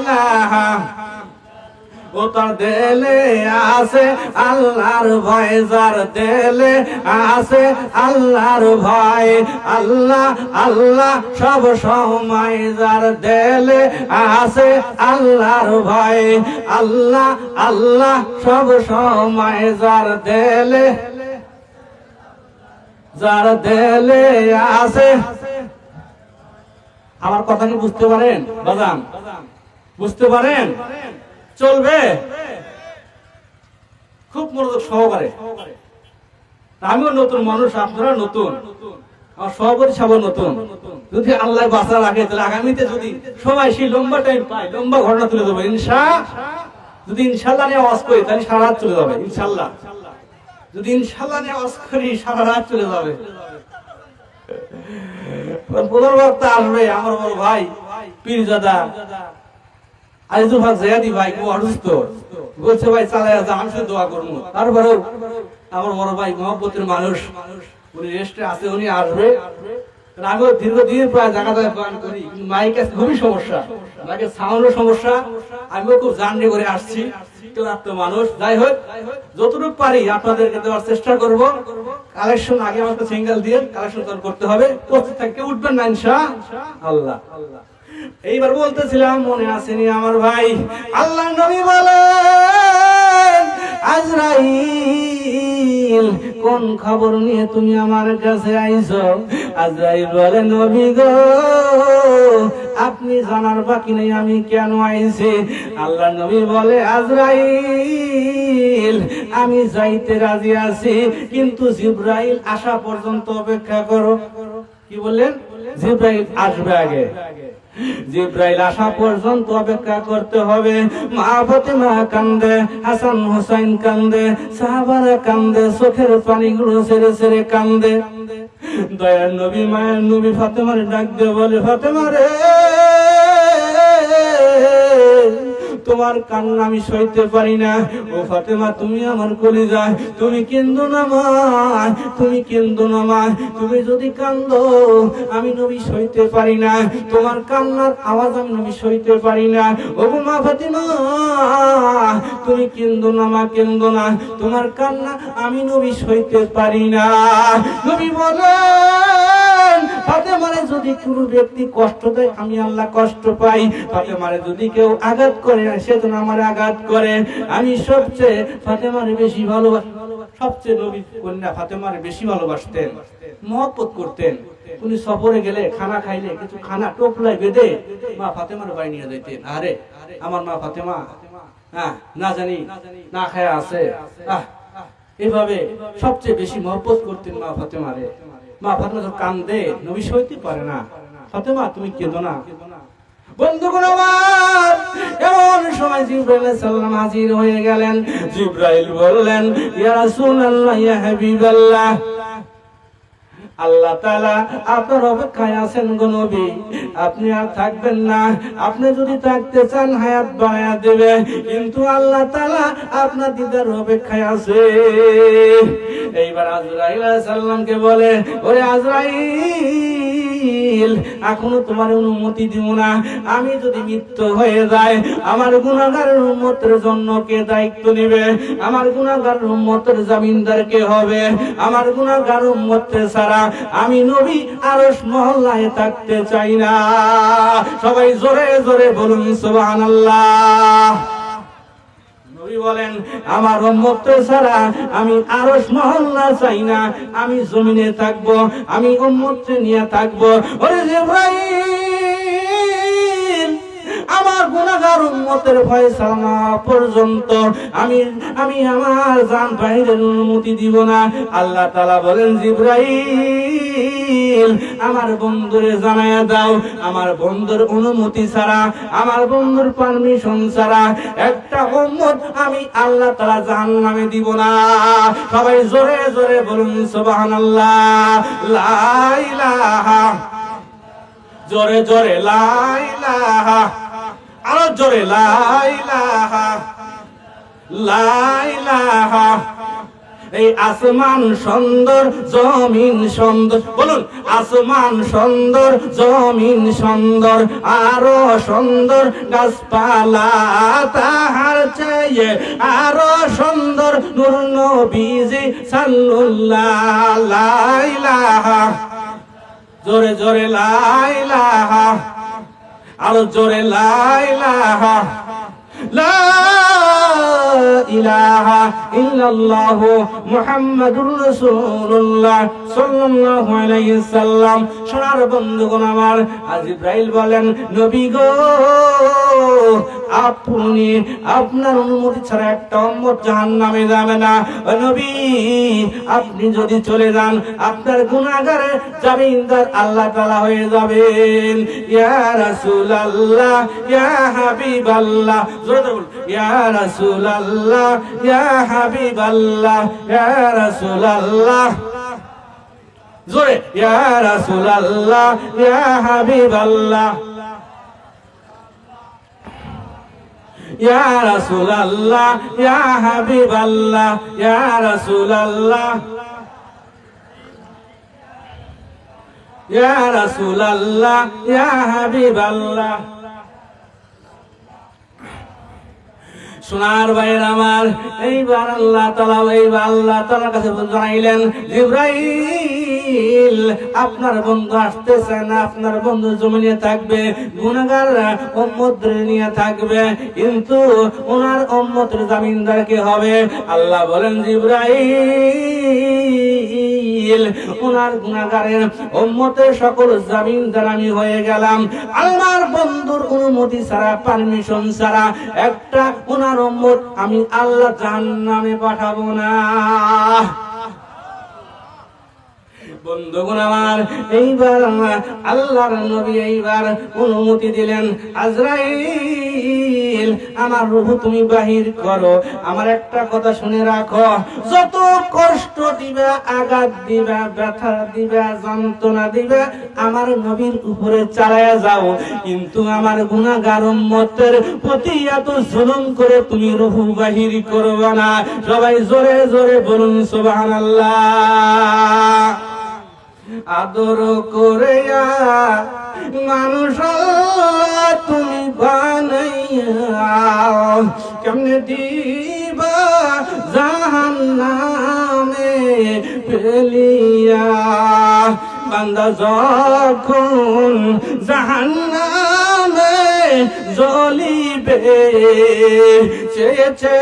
ইলাহা ও তার দেলে আছে আল্লাহর ভয়, যার দেলে আছে আল্লাহর ভয়, আল্লাহ আল্লাহ সব সময়, যার দেলে আছে আল্লাহর ভয়, আল্লাহ আল্লাহ সব সময়, যার দেলে আছে। আমার কথা কি বুঝতে পারেন বাজান? বুঝতে পারেন? চলবে খুব মনোযোগ সহকারে। আমিও নতুন মানুষ, আপনারা নতুন, আমার সভাপতি সাহেব নতুন। যদি আল্লাহ বাঁচা রাখে তাহলে আগামীতে যদি সময় সেই লম্বা টাইম পাই, লম্বা ঘটনা তুলে দেবো যদি ইনশাল্লাহ নিয়ে আওয়াজ করি তাহলে সারা রাত চলে যাবে ইনশাল্লাহ। যদি ইনশাল্লাহ নিয়ে আওয়াজ করি সারা রাত চলে যাবে। প্রধান বক্তা আসবে আমার বড় ভাই পীরজাদা আজিজুল হক জিয়াদি ভাই, খুব অসুস্থ, বলছে ভাই চালাই আছে, আমি শুধু দোয়া করবো। তারপরেও আমার বড় ভাই মহব্বতের মানুষ, উনি রেস্টে আছে, উনি আসবে। আমিও দীর্ঘদিন প্রায় জায়গায় বয়ান করি, মাইকের খুবই সমস্যা, মাইকের সাউন্ডের সমস্যা। আমিও খুব জার্নি করে আসছি, ক্লান্ত মানুষ। যাই হোক, যতটুকু পারি আপনাদেরকে দেওয়ার চেষ্টা করব। কালেকশন আগে আমাকে সিঙ্গেল দিয়ে কালেকশন করতে হবে, প্রস্তুত থাকতে উঠবেন না ইনশাআল্লাহ। এইবার বলতেছিলাম, মনে আসেনি আমার ভাই, আল্লাহ নবী বলেন আজরাইল কোন খবর নিয়ে তুমি আমার কাছে আইছো? আজরাইল বলে নবী গো আপনি জানার বাকি নেই আমি কেন আইছি। আল্লাহ নবী বলে আজরাইল আমি যাইতে রাজি আছি, কিন্তু জিবরাইল আসা পর্যন্ত অপেক্ষা করো। কি বললেন? জিবরাইল আসবে আগে, জিবরাইল আসা পর্যন্ত অপেক্ষা করতে হবে। মা ফাতেমা কান্দে, হাসান হুসাইন কান্দে, সাহাবারা কান্দে, চোখের পানিগুলো ছেড়ে ছেড়ে কান্দে। দয়ার নবী মায়ের নবী ফাতেমারে ডাক দিয়ে বলে, ফাতেমা রে তোমার কান্না আমি সইতে পারি না। ও ফাতেমা তুমি আমার কলিজা, তুমি কেন্দো না মা, তুমি কেন্দো না মা, তুমি যদি কান্দো আমি নবী সইতে পারি না, তোমার কান্নার আওয়াজ আমি নবী সইতে পারি না। ও মা ফাতেমা তুমি কেন্দো না মা, কেন্দো না, তোমার কান্না আমি নবী সইতে পারি না। নবী বলেন ফাতেমারে যদি কোনো ব্যক্তি কষ্ট দেয় আমি আল্লাহ কষ্ট পাই, ফাতেমারে যদি কেউ আঘাত করে সেজন্য আমার আঘাত করে, আমি সবচেয়ে ফাতেমারে বেশি ভালোবাসি। সবচেয়ে নবী কন্যা ফাতেমারে বেশি ভালোবাসতেন, মহব্বত করতেন। উনি সফরে গেলে খানা খাইলে কিছু খানা টোপলায় বেঁধে মা ফাতেমার বাড়ি নিয়ে যেতেন। আরে আমার মা ফাতেমা না জানি না খায়া আছে, এভাবে সবচেয়ে বেশি মহব্বত করতেন মা ফাতেমারে। মা ফাতেমা তো কান্দে, নবী সইতে পারে না, ফাতেমা তুমি কেঁদো না। বন্ধুগণ আমার, এমন সময় জিবরাইল আলাইহিস সালাম হাজির হয়ে গেলেন। জিবরাইল বললেন, ইয়া রাসূলুল্লাহ, ইয়া হাবিবাল্লাহ, আল্লাহ তাআলা আপনার অপেক্ষায় আছেন গো নবী, আপনি আর থাকবেন না। আপনি যদি থাকতে চান হায়াত বাড়ায়া দেবে, কিন্তু আল্লাহ তাআলা আপনার দিদার অপেক্ষায় আছে। এইবার আজরাইল আলাইহিস সালামকে বলে, ওরে আজরাইল এখনো তোমার অনুমতি দিব না। আমি যদি মৃত্যু হয়ে যায় আমার গুনাহগারের উম্মতের জন্য কে দায়িত্ব নেবে? আমার গুনাহগার উম্মতের জামিনদার কে হবে? আমার গুনাহগার উম্মতের ছাড়া আমি নবী আরশ মহল্লায় থাকতে চাই না। সবাই জোরে জোরে বলুন সুবহানাল্লাহ। নবী বলেন আমার উম্মত ছাড়া আমি আরশ মহল্লা চাই না, আমি জমিনে থাকবো, আমি উম্মতকে নিয়ে থাকবো। ওরে জিবরাইল আমার গুনাহগার উম্মতের ফয়সালা পর্যন্ত আমি আমার জান বাহিরের অনুমতি দিব না। আল্লাহ তাআলা বলেন, জিবরাইল আমার বন্ধুরে জানায়া দাও, আমার বন্ধুর অনুমতি ছাড়া, আমার বন্ধুর পারমিশন ছাড়া একটা উম্মত আমি আল্লাহ তাআলা জাহান্নামে দিব না। সবাই জোরে জোরে বলুন সুবহানাল্লাহ। লা ইলাহা, জোরে জোরে লা ইলাহা, আরো জোরে লা ইলাহা, লা ইলাহা, এই আসমান সুন্দর জমিন সুন্দর, বলুন আসমান সুন্দর জমিন সুন্দর, আরো সুন্দর গাছপালা তাহার চেয়ে আরো সুন্দর নূর নবীজি সাল্লাল্লাহু লা ইলাহা, জোরে জোরে লা ইলাহা, আরো জোরে লা ইলাহা, লা ইলাহা ইল্লাল্লাহ মুহাম্মাদুর রাসূলুল্লাহ সাল্লাল্লাহু আলাইহি সাল্লাম। সোনার বন্ধুগণ আমার, আজ জিবরাইল বলেন নবী গো, আপনি আপনার অনুমতি ছাড়া একটা উম্মত জাহান্নামে যাবে না। ও নবী, আপনি যদি চলে যান আপনার গুনাহগারের জামিনদার আল্লাহ তাআলা হয়ে যাবেন। ইয়া রাসূলুল্লাহ, ইয়া হাবিবাল্লাহ, জোরে বলুন ইয়া রাসূলুল্লাহ, ইয়া হাবিবাল্লাহ, ইয়া রাসূলুল্লাহ, জোরে ইয়া রাসূলুল্লাহ, ইয়া হাবিবাল্লাহ, ইয়া রাসূলুল্লাহ, ইয়া হাবিবাল্লাহ, ইয়া রাসূলুল্লাহ, ইয়া রাসূলুল্লাহ, ইয়া হাবিবাল্লাহ। সোনার ভাইয়ের আমার, এইবার আল্লাহ তাআলার কাছে জানাইলেন জিবরাইল, আপনার বন্ধু আসতেছে না, আপনার বন্ধু জমিনে থাকবে, গুনাহগার উম্মতদের নিয়ে থাকবে, কিন্তু ওনার উম্মতের জামিনদার কে হবে? আল্লাহ বলেন জিবরাইল, ওনার গুনাহগারের উম্মতের সকল জামিনদার আমি হয়ে গেলাম। আল্লাহর বন্ধুর অনুমতি ছাড়া, পারমিশন ছাড়া একটা ওনার উম্মত আমি আল্লাহ জাহান্নামে পাঠাবো না। বন্ধুগণ আমার, এইবার আল্লাহর নবী এইবার অনুমতি দিলেন, আজরাইল আমার রূহ তুমি বাহির করো। আমার একটা কথা শুনে রাখো, যত কষ্ট দিবা, আঘাত দিবা, ব্যথা দিবা, যন্ত্রণা দিবা, আমার নবীর উপরে চালায়া যাও, কিন্তু আমার গুনাহগার উম্মতের প্রতি এত জুলুম করে তুমি রূহ বাহির করবে না। সবাই জোরে জোরে বলুন সুবহানাল্লাহ। আদর করে মানুষ তুমি বানাইয়া, কেমনে দিবা জাহান্নামে ফেলিয়া। বান্দা যখন জাহান্নামে জ্বলিবে, চেয়েছে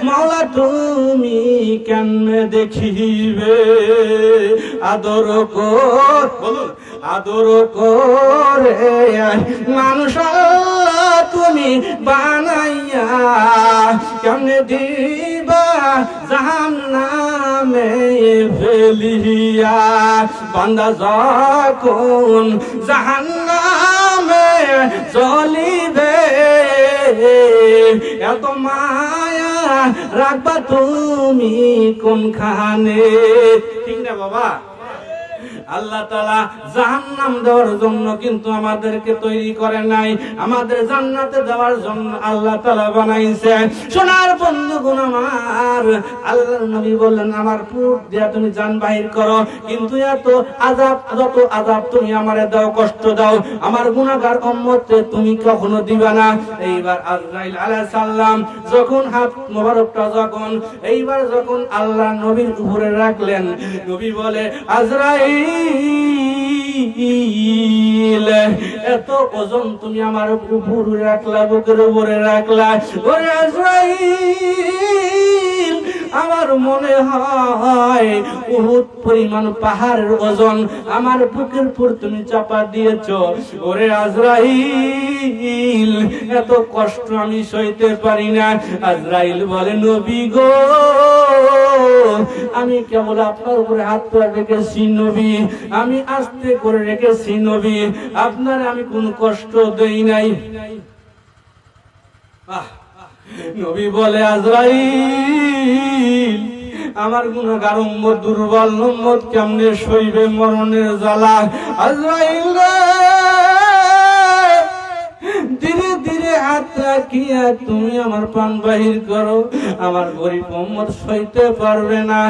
মাওলা তুমি কেমনে দেখিবে। আদর কর, বলুন আদর করে মানুষ তুমি বানাইয়া, কেমনে দিবা জাহান্নামে ফেলিয়া। বান্দা যখন জাহান্নামে জ্বলিবে, এত মায়া রাখবা তুমি কোনখানে? ঠিক না বাবা? আল্লাহ তাআলা জাহান্নাম দেওয়ার জন্য কিন্তু আমাদেরকে তৈরি করে নাই, আমাদের জান্নাতে দেওয়ার জন্য আল্লাহ তাআলা বানাইছে। সোনার বন্ধুগণ আমার, আল্লাহর নবী বললেন আমার পুর দিয়া তুমি জান বাহির করো, কিন্তু এত আযাব, যত আযাব তুমি আমারে দাও, কষ্ট দাও, আমার গুনাহগার উম্মতকে তুমি কখনো দিবা না। এইবার আজরাইল আলাইহিস সালাম যখন হাত মোবারকটা এইবার যখন আল্লাহর নবীর উপরে রাখলেন, নবী বলে আজরাইল এত ওজন তুমি আমার উপরে রাখলা, বুকের উপরে রাখলা। ওরে আজরাইল, আমার মনে হয় উহুদ পরিমাণ পাহাড়ের ওজন আমার বুকের উপর তুমি চাপা দিয়েছো। ওরে আজরাইল, এত কষ্ট আমি সইতে পারি না। আজরাইল বলে নবী গো, আমি কেবল আপনার উপরে হাত তুলে রেখেছি নবী, আমি আস্তে করে রেখেছি নবী, আপনার আমি কোনো কষ্ট দেই নাই। নবী বলে আজরাইল, আমার গুনাহগার উম্মত, দুর্বল উম্মত কেমনে সইবে মরণের জ্বালা। আজরাইল ধীরে ধীরে হাত রাখিয়া তুমি আমার প্রাণ বাহির করো। আমার গরিব উম্মত সইতে পারবে না,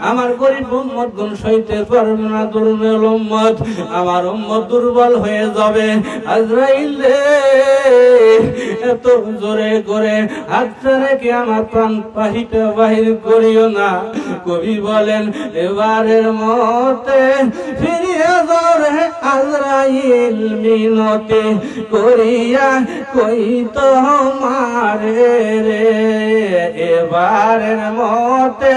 আমার গরিব উম্মত গুণ সইতে পারবে না, দুর্বল উম্মত, আমার উম্মত দুর্বল হয়ে যাবে। আজরাইল রে, এত জোরে করে হাতটা রেখে আমার প্রাণ পাহিটা বাহির করিও না। কবি বলেন এবারের মতে ফিরিয়ে যাও রে আজরাইল, মিনতি করিয়া কই তোমারে রে। এবারের মতে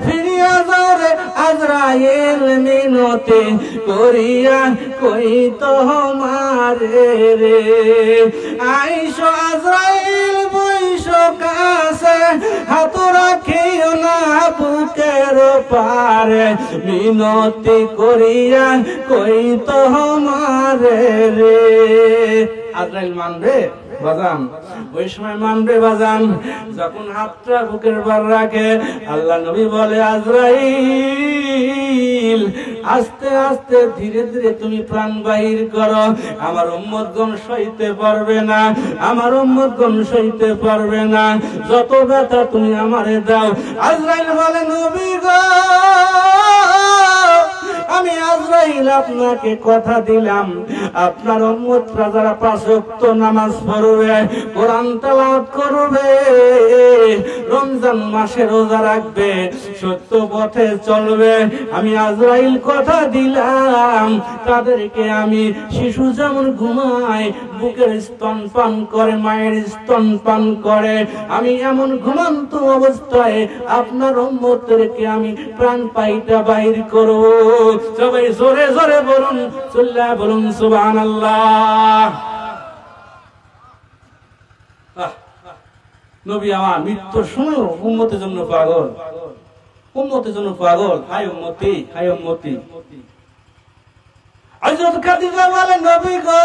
ফিরিয়ে যাও রে আজরাইল, মিনতি করিয়া কই তোমারে রে। আইসো আজরাইল বইসো কাছে, হাত রাখিও না বুকের পারে, মিনতি করিয়া কই তোমারে রে। আজরাইল মানবে বাজান, ওই সময় মানবে বাজান যখন হাতটা বুকের পার রাখে। আল্লাহ নবী বলে আজরাইল আস্তে আস্তে ধীরে ধীরে তুমি প্রাণ বাহির করো, আমার উম্মতগণ সইতে পারবে না, আমার উম্মতগণ সইতে পারবে না, যত ব্যথা তুমি আমারে দাও। আজরাইল বলে নবী গো, আমি আজরাইল আপনাকে কথা দিলাম, আপনার উম্মতরা যারা 5 ওয়াক্ত নামাজ পড়বে, কোরআন তেলাওয়াত করবে, রমজান মাসে রোজা রাখবে, সত্য পথে চলবে, আমি আজরাইল কথা দিলাম তাদেরকে আমি শিশু যেমন ঘুমায় বুকের স্তন পান করে, মায়ের স্তন পান করে, আমি এমন ঘুমন্ত অবস্থায় আপনার উম্মতদেরকে আমি প্রাণ পাইটা বাহির করব। সবাই জোরে জোরে বলুন, চিল্লায় বলুন সুবহানাল্লাহ। নবী আমার মৃত্যুর সময় উম্মতের জন্য পাগল, উম্মতের জন্য পাগল। হায় উম্মতি, হায় উম্মতি। হযরত খাদিজা বলেন নবী গো,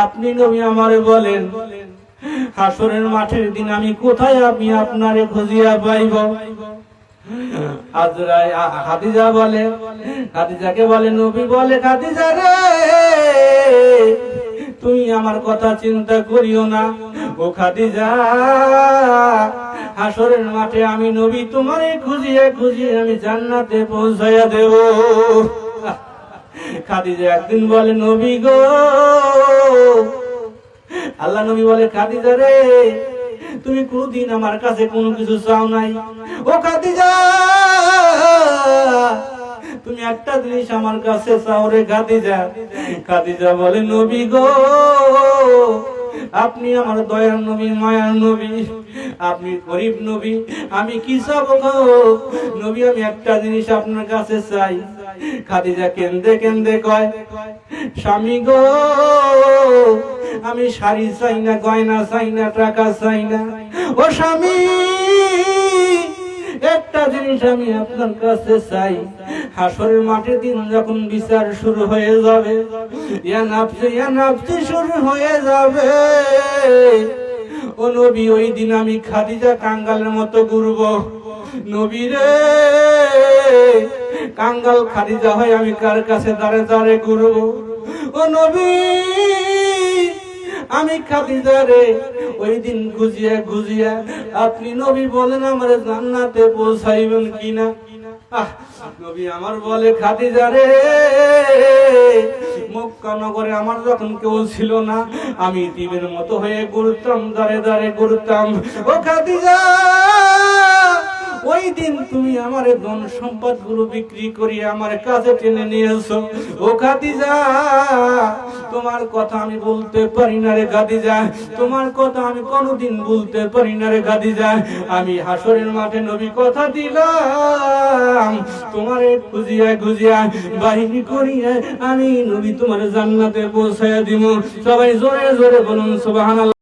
আপনি নবী আমারে বলেন হাসরের মাঠের দিন আমি কোথায় আমি আপনারে খুঁজিয়া পাইব? খাদিজা বলে, খাদিজাকে বলে নবী বলে খাদিজা রে, তুমি আমার কথা চিন্তা করিও না, ও খাদিজা হাসরের মাঠে আমি নবী তোমারে খুঁজিয়ে খুঁজিয়ে আমি জান্নাতে পৌঁছাইয়া দেব। খাদিজা একদিন বলে নবী গো, আল্লাহ নবী বলে খাদিজা রে, তুমি কোনদিন আমার কাছে কোনো কিছু চাও নাই, ও খাদিজা তুমি একটা জিনিস আমার কাছে চাও রে খাদিজা। খাদিজা বলে নবী গো, আপনি আমার দয়ার নবী, মায়ার নবী, আপনি গরিব নবী, আমি কি চাবো গো নবী, আমি একটা জিনিস আপনার কাছে চাই। খাদিজা কেন্দে কেন্দে কয় স্বামী গো, আমি শাড়ি চাই না, গয়না চাই না, টাকা চাই না, ও স্বামী একটা জিনিস আমি আপনার কাছে চাই, হাসরের মাঠের দিন যখন বিচার শুরু হয়ে যাবে, ইয়া নাফসি শুরু হয়ে যাবে, ও নবী ওই দিন আমি খাদিজা কাঙ্গালের মতো ঘুরব। নবী রে, কাঙ্গাল খাদিজা হয় আমি কার কাছে দাঁড়ে দাঁড়ে ঘুরব? ও নবী আমি খাদিজা রে ওই দিন খুঁজিয়া খুঁজিয়া আপনি নবী বলেন আমার জান্নাতে পৌঁছাইবেন কিনা? নবী আমার বলে খাদিজা রে, মক্কা নগরে আমার যখন কেউ ছিল না, আমি তীরের মতো হয়ে ঘুরতাম, দাঁড়ে দাঁড়ে ঘুরতাম। ও খাদিজা ওই দিন তুমি আমার ধন সম্পদ গুলো বিক্রি করিয়ে আমার কাছে টেনে নিয়েছো। ও খাদিজা তোমার কথা আমি বলতে পারি না রে খাদিজা, তোমার কথা আমি কোনোদিন বলতে পারি না রে খাদিজা। আমি হাসরের মাঠে নবী কথা দিলাম, তোমারে খুঁজিয়া খুঁজিয়া বাহিনী করিয়া আমি নবী তোমার জান্নাতে পৌঁছাইয়া দিব। সবাই জোরে জোরে বলুন সুবহানাল্লাহ।